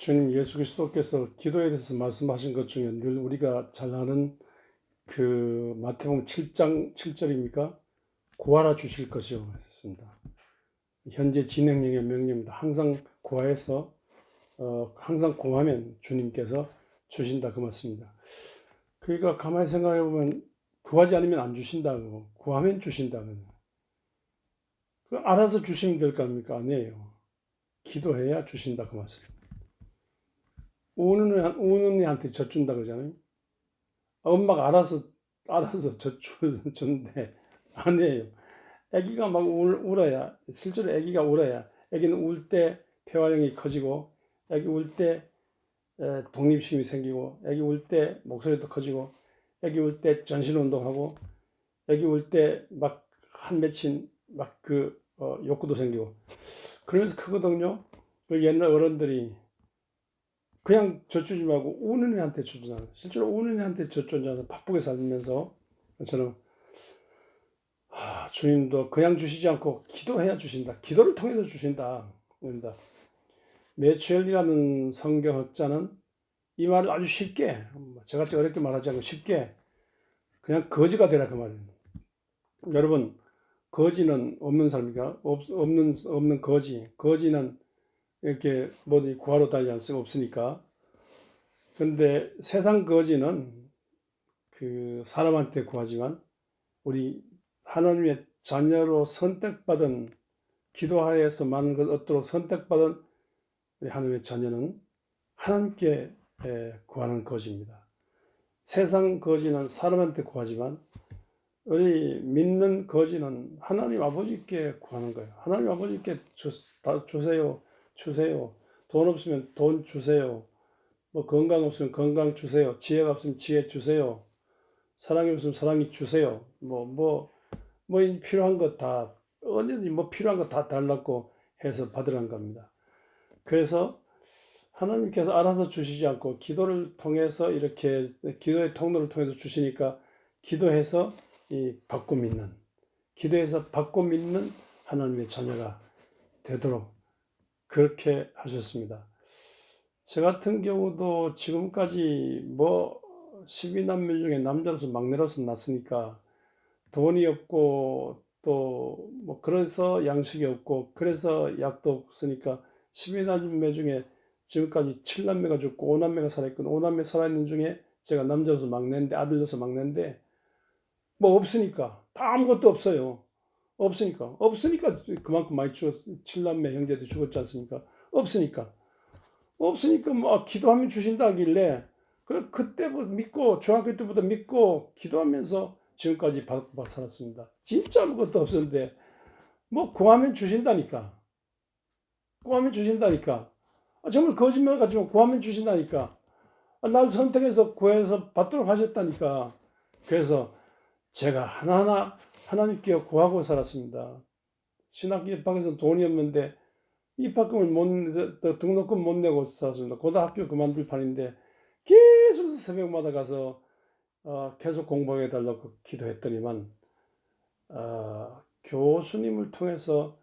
주님 예수 그리스도께서 기도에 대해서 말씀하신 것 중에 늘 우리가 잘 아는 그 마태복음 7장 7절입니까? 구하라 주실 것이요 했습니다. 현재 진행형의 명령입니다. 항상 구하해서 항상 구하면 주님께서 주신다 그 말씀입니다. 그러니까 가만히 생각해 보면 구하지 않으면 안 주신다고, 구하면 주신다고. 알아서 주시면 될 거 아닙니까? 아니에요. 기도해야 주신다 그 말씀. 우는 애한테 젖 준다 그러잖아요. 엄마가 알아서 젖 주는데 아니에요. 아기가 막 울어야, 실제로 아기가 울어야, 아기는 울 때 폐활량이 커지고, 아기 울 때 독립심이 생기고, 아기 울 때 목소리도 커지고, 아기 울 때 전신운동하고, 아기 울 때 막 한 맺힌 막 욕구도 생기고, 그러면서 크거든요. 그 옛날 어른들이 그냥 젖주지 말고 우는 애한테 젖주잖아요. 실제로 우는 애한테 젖주잖아요. 바쁘게 살면서. 저는 주님도 그냥 주시지 않고 기도해야 주신다. 기도를 통해서 주신다. 매추엘이라는 성경학자는 이 말을 아주 쉽게, 저같이 어렵게 말하지 않고 쉽게 그냥 거지가 되라 그 말이에요. 여러분, 거지는 없는 사람이니까 없는 거지. 거지는 이렇게 뭐든 구하러 다니지 않습니까? 없으니까. 그런데 세상 거지는 그 사람한테 구하지만 우리 하나님의 자녀로 선택받은 기도하에서 많은 것 얻도록 선택받은 우리 하나님의 자녀는 하나님께 구하는 것입니다. 세상 거지는 사람한테 구하지만 우리 믿는 거지는 하나님 아버지께 구하는 거예요. 하나님 아버지께 주세요. 돈 없으면 돈 주세요. 뭐 건강 없으면 건강 주세요. 지혜가 없으면 지혜 주세요. 사랑이 없으면 사랑이 주세요. 필요한 것 다, 언제든지 필요한 거 다 달라고 해서 받으라는 겁니다. 그래서 하나님께서 알아서 주시지 않고 기도를 통해서 이렇게 기도의 통로를 통해서 주시니까 기도해서 기도해서 받고 믿는 하나님의 자녀가 되도록 그렇게 하셨습니다. 저 같은 경우도 지금까지 12남매 중에 남자로서 막내로서 났으니까 돈이 없고 또 그래서 양식이 없고 그래서 약도 없으니까 12남매 중에 지금까지 7남매가 죽고 5남매가 살아있거든. 5남매 살아있는 중에 제가 남자로서 막내인데 아들로서 막내인데 없으니까 다 아무것도 없어요. 없으니까 그만큼 많이 죽었 7남매 형제도 죽었지 않습니까? 없으니까 기도하면 주신다 하길래 그때부터 믿고 중학교 때부터 믿고 기도하면서 지금까지 받고 살았습니다. 진짜 아무것도 없었는데 구하면 주신다니까. 정말 거짓말 같지만 구하면 주신다니까. 날 선택해서 구해서 받도록 하셨다니까. 그래서 제가 하나하나 하나님께 구하고 살았습니다. 신학 입학해서 돈이 없는데 입학금을 등록금 못 내고 살았습니다. 고등학교 그만둘 판인데 계속 새벽마다 가서 계속 공부해 달라고 기도했더니만 교수님을 통해서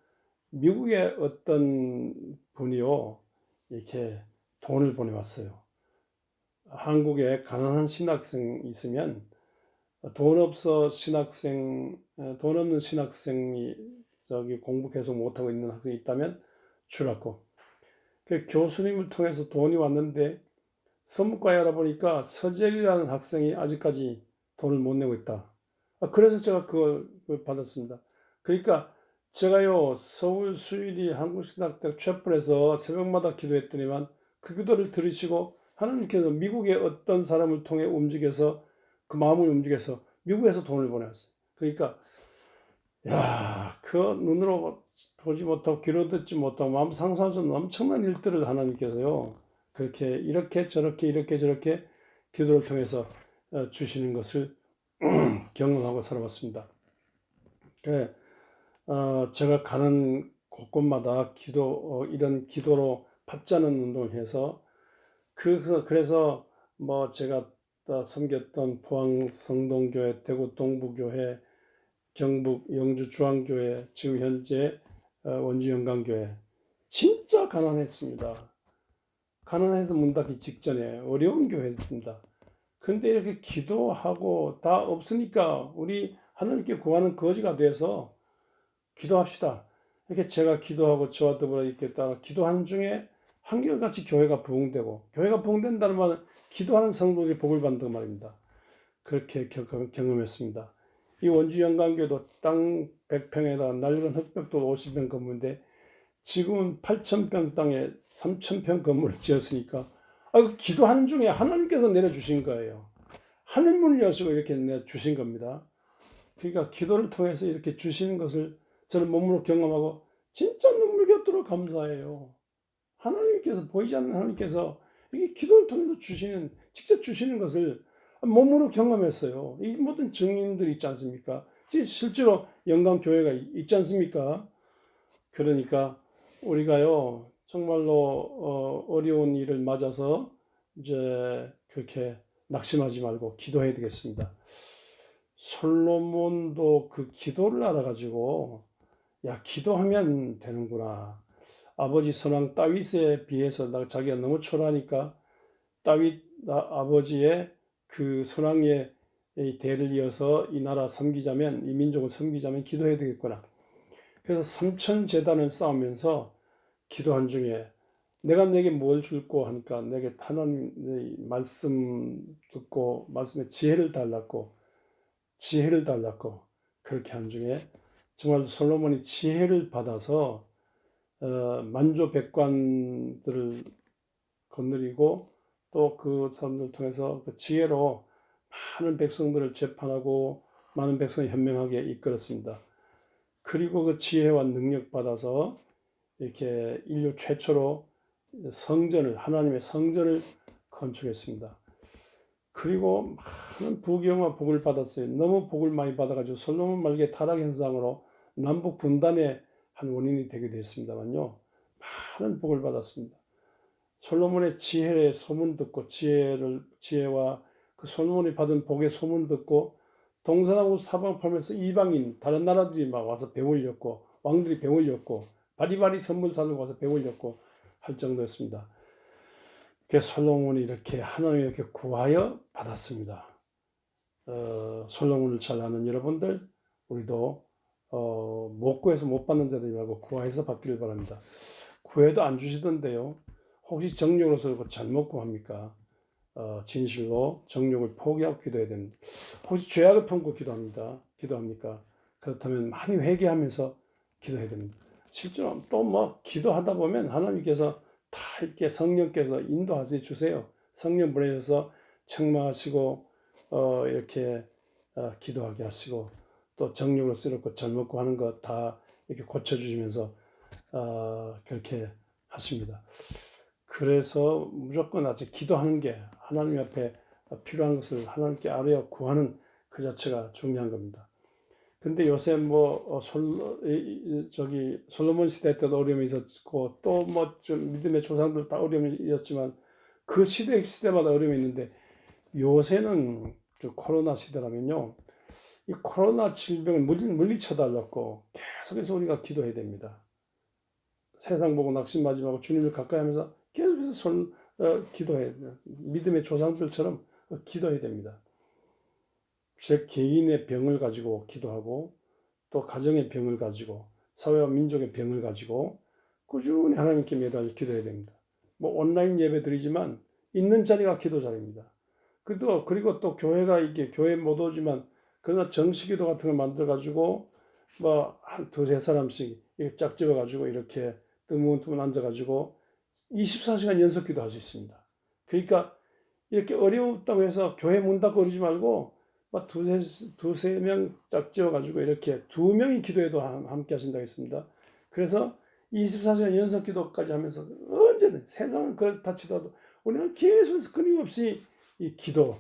미국의 어떤 분이요 이렇게 돈을 보내왔어요. 한국에 가난한 신학생이 있으면 돈 없는 신학생이 공부 계속 못하고 있는 학생이 있다면 주라고. 그 교수님을 통해서 돈이 왔는데 서문과에 알아보니까 서재리라는 학생이 아직까지 돈을 못 내고 있다. 그래서 제가 그걸 받았습니다. 그러니까 제가요 서울 수유리 한국신학대학 채플에서 새벽마다 기도했더니만 그 기도를 들으시고 하나님께서 미국의 어떤 사람을 통해 움직여서 그 마음을 움직여서 미국에서 돈을 보내왔어요. 그러니까 그 눈으로 보지 못하고 귀로 듣지 못하고 마음 상상할 수 없는 엄청난 일들을 하나님께서요 그렇게 이렇게 저렇게 기도를 통해서 주시는 것을 경험하고 살아왔습니다. 제가 가는 곳곳마다 이런 기도로 받자는 운동을 해서 그래서 제가 섬겼던 포항 성동교회, 대구 동부교회, 경북 영주 주안교회, 지금 현재 원주 영광교회 진짜 가난했습니다. 가난해서 문 닫기 직전에 어려운 교회입니다. 그런데 이렇게 기도하고 다 없으니까 우리 하나님께 구하는 거지가 돼서 기도합시다. 이렇게 제가 기도하고 저와 더불어 있겠다. 기도하는 중에 한결같이 교회가 부흥되고, 교회가 부흥된다는 말은 기도하는 성도들이 복을 받는단 말입니다. 그렇게 경험했습니다. 이 원주 영광교도 땅 100평에다 낡은 흑벽돌 50평 건물인데 지금은 8,000평 땅에 3,000평 건물을 지었으니까 그 기도하는 중에 하나님께서 내려주신 거예요. 하늘문을 여시고 이렇게 내주신 겁니다. 그러니까 기도를 통해서 이렇게 주시는 것을 저는 몸으로 경험하고 진짜 눈물겹도록 감사해요. 하나님께서, 보이지 않는 하나님께서 이게 기도를 통해서 직접 주시는 것을 몸으로 경험했어요. 이 모든 증인들이 있지 않습니까? 실제로 영광교회가 있지 않습니까? 그러니까 우리가요, 정말로 어려운 일을 맞아서 이제 그렇게 낙심하지 말고 기도해야 되겠습니다. 솔로몬도 그 기도를 알아가지고, 야, 기도하면 되는구나. 아버지 선왕 다윗에 비해서 자기가 너무 초라하니까 다윗 아버지의 그 선왕의 대를 이어서 이 나라 섬기자면, 이 민족을 섬기자면 기도해야 되겠구나. 그래서 삼천제단을 쌓으면서 기도한 중에 내가 내게 뭘 줄고 하니까 내게 하나님의 말씀 듣고 말씀에 지혜를 달랐고 그렇게 한 중에 정말 솔로몬이 지혜를 받아서 만조백관들을 거느리고 또 그 사람들 통해서 그 지혜로 많은 백성들을 재판하고 많은 백성을 현명하게 이끌었습니다. 그리고 그 지혜와 능력 받아서 이렇게 인류 최초로 하나님의 성전을 건축했습니다. 그리고 많은 부귀영화 복을 받았어요. 너무 복을 많이 받아가지고 솔로몬 말기의 타락 현상으로 남북 분단의 한 원인이 되기도 했습니다만요. 많은 복을 받았습니다. 솔로몬의 지혜의 소문 듣고 지혜와 그 솔로몬이 받은 복의 소문 듣고 동서남북 사방팔면서 이방인 다른 나라들이 막 와서 배울렸고 왕들이 배울렸고 바리바리 선물 사들고 와서 배울렸고 할 정도였습니다. 그래서 솔로몬이 이렇게 하나님이 이렇게 구하여 받았습니다. 솔로몬을 잘 아는 여러분들, 우리도 못 구해서 못 받는 자들이 말고 구해서 받기를 바랍니다. 구해도 안 주시던데요. 혹시 정욕으로서 잘못 구합니까? 진실로 정욕을 포기하고 기도해야 됩니다. 혹시 죄악을 품고 기도합니까? 그렇다면 많이 회개하면서 기도해야 됩니다. 실제로 또 뭐 기도하다 보면 하나님께서 다 이렇게 성령께서 인도하셔 주세요. 성령 보내셔서 책망하시고 이렇게 기도하게 하시고 또 정욕을 쓰놓고 잘못 구하는 거 다 이렇게 고쳐주시면서 그렇게 하십니다. 그래서 무조건 아직 기도하는 게 하나님 앞에 필요한 것을 하나님께 아뢰어 구하는 그 자체가 중요한 겁니다. 근데 요새 솔로몬 시대 때도 어려움이 있었고 또 뭐 좀 믿음의 조상들 다 어려움이 있었지만 그 시대마다 어려움이 있는데 요새는 그 코로나 시대라면요. 이 코로나 질병을 물리쳐달라고 계속해서 우리가 기도해야 됩니다. 세상 보고 낙심하지 말고 주님을 가까이 하면서 계속해서 기도해야 돼요. 믿음의 조상들처럼 기도해야 됩니다. 제 개인의 병을 가지고 기도하고 또 가정의 병을 가지고 사회와 민족의 병을 가지고 꾸준히 하나님께 매달 기도해야 됩니다. 뭐 온라인 예배 드리지만 있는 자리가 기도 자리입니다. 그리고 또 교회가 이게 교회 못 오지만 그러나 정식기도 같은 걸 만들어 가지고 뭐 한 두세 사람씩 이렇게 짝집어 가지고 이렇게 뜨문뜨문 앉아 가지고 24시간 연속 기도할 수 있습니다. 그러니까 이렇게 어려웠다고 해서 교회 문 닫고 그러지 말고 막 두세 명 짝지어 가지고 이렇게 2명이 기도해도 함께 하신다고 했습니다. 그래서 24시간 연속 기도까지 하면서 언제든 세상은 그렇다 치더라도 우리는 계속해서 끊임없이 이 기도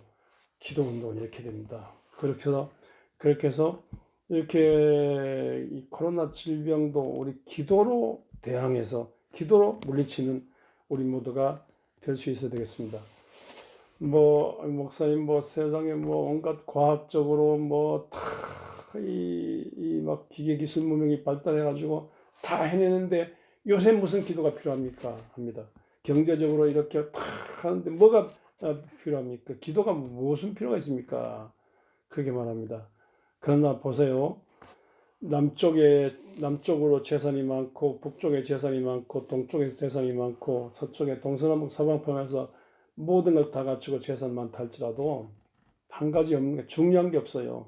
운동을 이렇게 됩니다. 그렇게 해서 이렇게 이 코로나 질병도 우리 기도로 대항해서 기도로 물리치는 우리 모두가 될 수 있어야 되겠습니다. 목사님, 세상에 온갖 과학적으로 막 기계 기술 문명이 발달해가지고 다 해내는데 요새 무슨 기도가 필요합니까? 합니다. 경제적으로 이렇게 탁 하는데 뭐가 필요합니까? 기도가 무슨 필요가 있습니까? 그렇게 말합니다. 그러나 보세요. 남쪽으로 재산이 많고, 북쪽에 재산이 많고, 동쪽에 재산이 많고, 서쪽에 동서남북 서방평에서 모든 걸 다 갖추고 재산 많다 할지라도 한 가지 없는 게 중요한 게 없어요.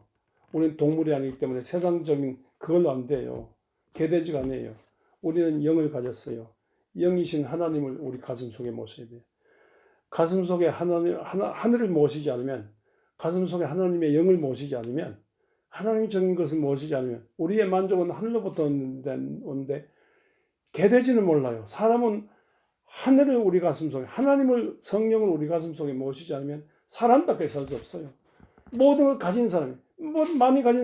우리는 동물이 아니기 때문에 세상적인 그걸로 안 돼요. 개돼지가 아니에요. 우리는 영을 가졌어요. 영이신 하나님을 우리 가슴 속에 모셔야 돼요. 가슴 속에 하늘을 모시지 않으면, 가슴 속에 하나님의 영을 모시지 않으면, 하나님이 정인 것을 모시지 않으면, 우리의 만족은 하늘로부터 오는데, 개돼지는 몰라요. 사람은 하늘을 우리 가슴 속에, 하나님을, 성령을 우리 가슴 속에 모시지 않으면 사람답게 살 수 없어요. 모든 걸 가진 사람이, 많이 가진